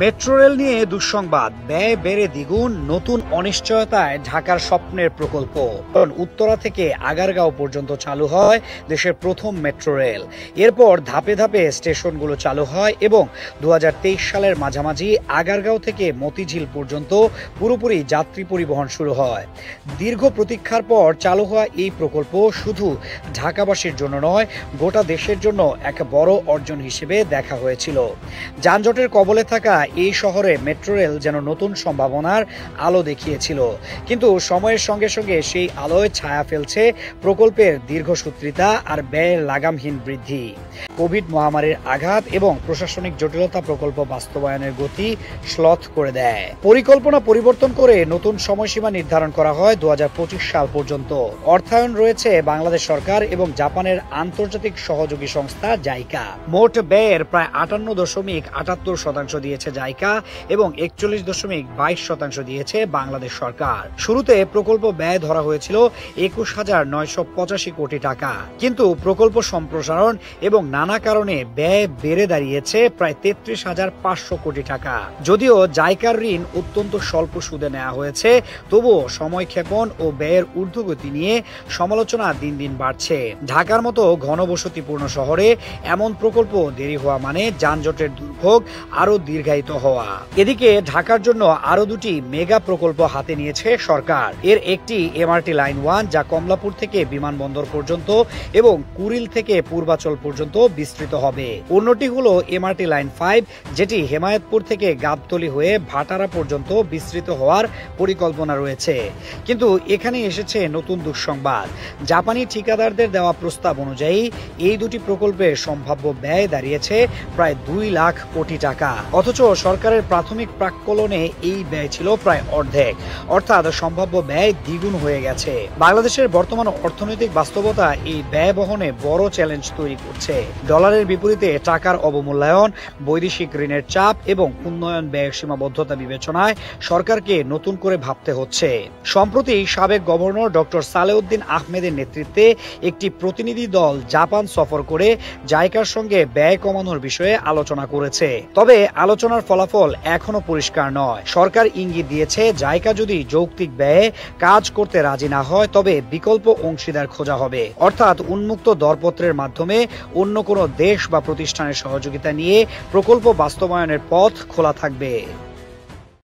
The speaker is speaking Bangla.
মেট্রো রেল নিয়ে দুঃসংবাদ, ব্যয় বেড়ে দ্বিগুণ, নতুন অনিশ্চয়তায় ঢাকার স্বপ্নের প্রকল্প। উত্তরা থেকে আগারগাঁও পর্যন্ত চালু হয় দেশের প্রথম মেট্রো রেল। এরপর ধাপে ধাপে স্টেশনগুলো চালু হয় এবং 2023 সালের মাঝামাঝি আগারগাঁও থেকে মতিঝিল পর্যন্ত পুরোপুরি যাত্রী পরিবহন শুরু হয়। দীর্ঘ প্রতীক্ষার পর চালু হওয়া এই প্রকল্প শুধু ঢাকাবাসীর জন্য নয়, গোটা দেশের জন্য এক বড় অর্জন হিসেবে দেখা হয়েছিল। যানজটের কবলে থাকা এই শহরে মেট্রো রেল যেন নতুন সম্ভাবনার আলো দেখিয়েছিল, কিন্তু সময়ের সঙ্গে সঙ্গে সেই আলোয় ছায়া ফেলছে প্রকল্পের দীর্ঘসূত্রিতা আর ব্যয়ের লাগামহীন বৃদ্ধি। কোভিড মহামারীর আঘাত এবং প্রশাসনিক জটিলতা প্রকল্প বাস্তবায়নের গতি শ্লথ করে দেয়। পরিকল্পনা পরিবর্তন করে নতুন সময়সীমা নির্ধারণ করা হয় 2025 সাল পর্যন্ত। অর্থায়ন রয়েছে বাংলাদেশ সরকার এবং জাপানের আন্তর্জাতিক সহযোগী সংস্থা জাইকা। মোট ব্যয়ের প্রায় 58.78% দিয়েছে জাইকা এবং 41.22% দিয়েছে বাংলাদেশ সরকার। শুরুতে প্রকল্প ব্যয় ধরা হয়েছিল 21,985 কোটি টাকা, কিন্তু প্রকল্প সম্প্রসারণ এবং নানা কারণে ব্যয় বেড়ে দাঁড়িয়েছে প্রায় 33,500 কোটি টাকা। যদিও জাইকার ঋণ অত্যন্ত স্বল্প সুদে নেওয়া হয়েছে, তবুও সময়ক্ষেপণ ও ব্যয়ের ঊর্ধ্বগতি নিয়ে সমালোচনা দিন দিন বাড়ছে। ঢাকার মতো ঘনবসতিপূর্ণ শহরে এমন প্রকল্প দেরি হওয়া মানে যানজটের দুর্ভোগ আরো দীর্ঘায়িত হওয়া। এদিকে ঢাকার জন্য আরো দুটি মেগা প্রকল্প হাতে নিয়েছে সরকার। এর একটি এমআরটি লাইন 1, যা কমলাপুর থেকে বিমানবন্দর পর্যন্ত এবং কুড়িল থেকে পূর্বাচল পর্যন্ত বিস্তৃত হবে। অন্যটি হলো এমআরটি লাইন 5, যেটি হেমায়েতপুর থেকে গাবতলী হয়ে ভাটারা পর্যন্ত বিস্তৃত হওয়ার পরিকল্পনা রয়েছে। কিন্তু এখানে এসেছে নতুন দুঃসংবাদ। জাপানি ঠিকাদারদের দেওয়া প্রস্তাব অনুযায়ী এই দুটি প্রকল্পের সম্ভাব্য ব্যয় দাঁড়িয়েছে প্রায় 2 লাখ কোটি টাকা, অথচ সরকারের প্রাথমিক প্রাক্কলনে এই ব্যয় ছিল প্রায় অর্ধেক, অর্থাৎ সম্ভাব্য ব্যয় দ্বিগুণ হয়ে গেছে। বাংলাদেশের বর্তমান অর্থনৈতিক বাস্তবতা এই ব্যয় বহনে বড় চ্যালেঞ্জ তৈরি করছে। ডলারের বিপরীতে টাকার অবমূল্যায়ন, বৈদেশিক ঋণের চাপ এবং উন্নয়ন ব্যয় সীমাবদ্ধতা বিবেচনায় সরকারকে নতুন করে ভাবতে হচ্ছে। সম্প্রতি সাবেক গভর্নর ডক্টর সালেউদ্দিন আহমেদের নেতৃত্বে একটি প্রতিনিধি দল জাপান সফর করে জাইকার সঙ্গে ব্যয় কমানোর বিষয়ে আলোচনা করেছে। তবে আলোচনার ফলাফল এখনো পরিষ্কার নয়। সরকার ইঙ্গিত দিয়েছে, জাইকা যদি যৌক্তিক ব্যয়ে কাজ করতে রাজি না হয় তবে বিকল্প অংশীদার খোঁজা হবে, অর্থাৎ উন্মুক্ত দরপত্রের মাধ্যমে অন্য কোনো দেশ বা প্রতিষ্ঠানের সহযোগিতা নিয়ে প্রকল্প বাস্তবায়নের পথ খোলা থাকবে।